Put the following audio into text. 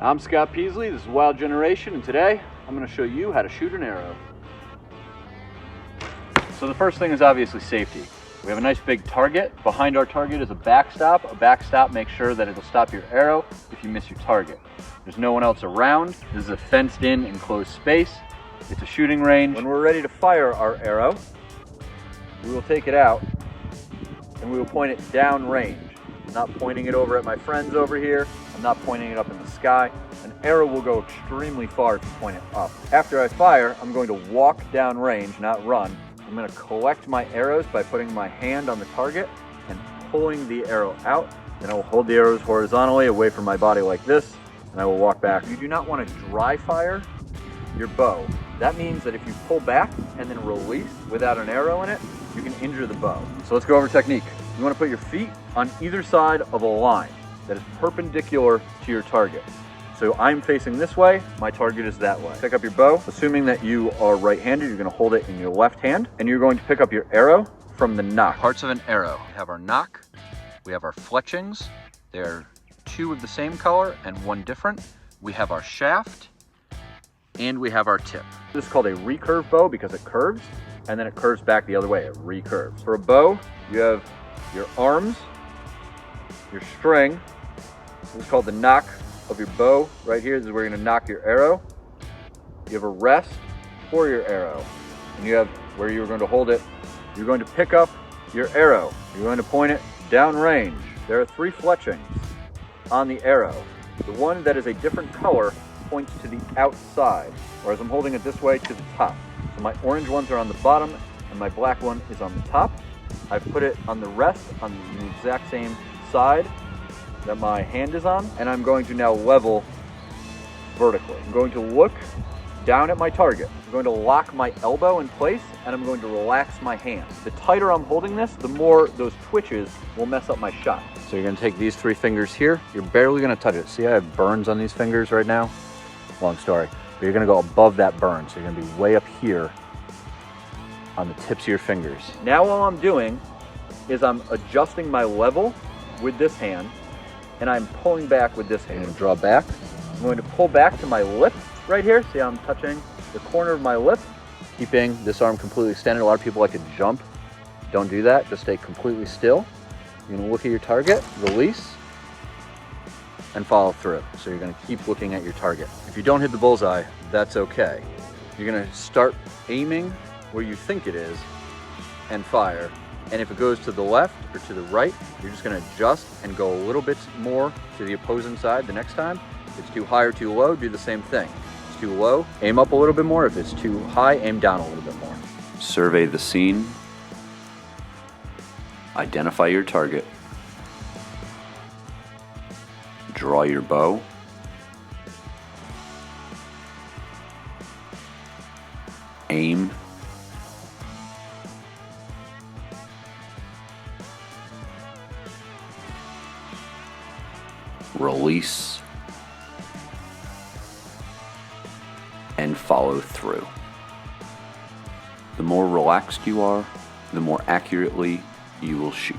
I'm Scott Peasley, this is Wild Generation, and today I'm going to show you how to shoot an arrow. So the first thing is obviously safety. We have a nice big target. Behind our target is a backstop. A backstop makes sure that it'll stop your arrow if you miss your target. There's no one else around. This is a fenced in enclosed space. It's a shooting range. When we're ready to fire our arrow, we will take it out and we will point it down range. I'm not pointing it over at my friends over here. I'm not pointing it up in the sky. An arrow will go extremely far if you point it up. After I fire, I'm going to walk down range, not run. I'm going to collect my arrows by putting my hand on the target and pulling the arrow out. Then I will hold the arrows horizontally away from my body like this, and I will walk back. You do not want to dry fire your bow. That means that if you pull back and then release without an arrow in it, you can injure the bow. So let's go over technique. You want to put your feet on either side of a line that is perpendicular to your target. So I'm facing this way, my target is that way. Pick up your bow. Assuming that you are right-handed, you're going to hold it in your left hand, and you're going to pick up your arrow from the nock. Parts of an arrow. We have our nock, we have our fletchings. They're two of the same color and one different. We have our shaft, and we have our tip. This is called a recurve bow because it curves, and then it curves back the other way. It recurves. For a bow, you have your arms, your string. This is called the nock of your bow. Right here, this is where you're going to nock your arrow. You have a rest for your arrow, and you have where you're going to hold it. You're going to pick up your arrow. You're going to point it down range. There are 3 fletchings on the arrow. The one that is a different color points to the outside, whereas I'm holding it this way to the top. So my orange ones are on the bottom, and my black one is on the top. I've put it on the rest on the exact same side that my hand is on, and I'm going to now level vertically. I'm going to look down at my target. I'm going to lock my elbow in place, and I'm going to relax my hand. The tighter I'm holding this, the more those twitches will mess up my shot. So you're going to take these 3 fingers here. You're barely going to touch it. See, I have burns on these fingers right now? Long story. But you're going to go above that burn, so you're going to be way up here on the tips of your fingers. Now all I'm doing is I'm adjusting my level with this hand, and I'm pulling back with this hand. I'm going to draw back. I'm going to pull back to my lip right here. See how I'm touching the corner of my lip? Keeping this arm completely extended. A lot of people like to jump. Don't do that. Just stay completely still. You're going to look at your target, release, and follow through. So you're going to keep looking at your target. If you don't hit the bullseye, that's okay. You're going to start aiming where you think it is and fire. And if it goes to the left or to the right, you're just going to adjust and go a little bit more to the opposing side the next time. If it's too high or too low, do the same thing. If it's too low, aim up a little bit more. If it's too high, aim down a little bit more. Survey the scene. Identify your target. Draw your bow. Aim. Release, and follow through. The more relaxed you are, the more accurately you will shoot.